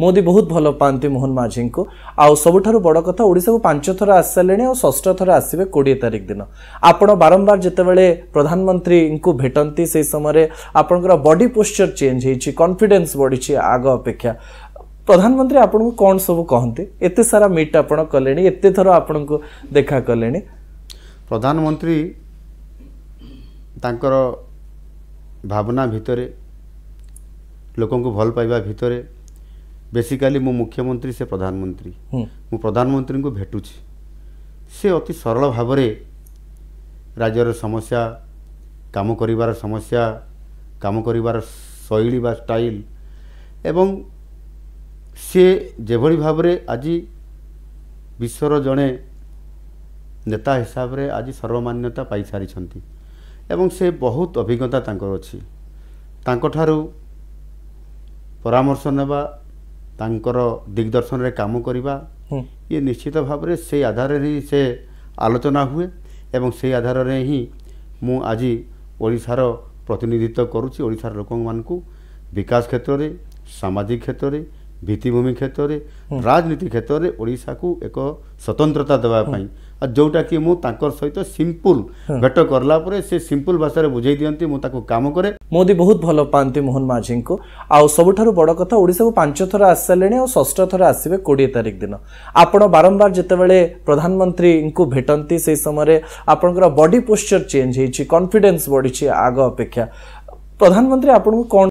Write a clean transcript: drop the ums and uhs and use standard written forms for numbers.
मोदी बहुत भल पाती मोहन माझी को आउ सबुठारु बड़ कथा ओडिशा को 5 थर आसी सारे और 6 थर आसवे 20 तारिख दिन आपण बारंबार जितेबाला प्रधानमंत्री को भेटती से समय आपंकर बॉडी पोस्चर चेंज होती कॉन्फिडेंस बढ़ी आग अपेक्षा प्रधानमंत्री आपन को कौन सब कहते एते सारा मीट आपण कले एते थर आपण को देखा कले प्रधानमंत्री तांकर भावना भितरे लोकों को भल पाइबा भितरे बेसिकाली मो मुख्यमंत्री से प्रधानमंत्री मो प्रधानमंत्री को भेटुची से अति सरल भाव राज्यर समस्या काम करिवार समस्या काम करिवार शैली बा स्टाइल एवं से जेभली भाव आज विश्वर जड़े नेता हिसाब रे आज सर्वमान्यता पाई सारी एवं से बहुत अभिज्ञता तांकर अछि तांकठारु परामर्श नेबा तांकर दिग्दर्शन रे काम करिबा ये निश्चित भाव रे से आधार रे से आलोचना हुए एवं से आधार रे ही मु आज ओडिशार प्रतिनिधित्व करुछि ओडिशार लोक मानकु विकास क्षेत्र रे सामाजिक क्षेत्र रे भित्तिभूमि क्षेत्र में राजनीति क्षेत्र में ओडिशा को एक स्वतंत्रता देवाई जोटा कि मु तांकर सहित सिंपल भेट करला परे से सिंपल भाषा बुझे दियंती मु ताको काम करे। मोदी बहुत भल पाती मोहन माझी को आउ सबुठारु बड़ कथा ओडिशा को 5 थर आसी सारे और 6 थर आसवे 20 तारिख दिन आपण बारंबार जितेबाला प्रधानमंत्री को भेटती से समय आपंकर बॉडी पोस्चर चेंज होती कॉन्फिडेंस बढ़ी आग अपेक्षा प्रधानमंत्री आपन को कौन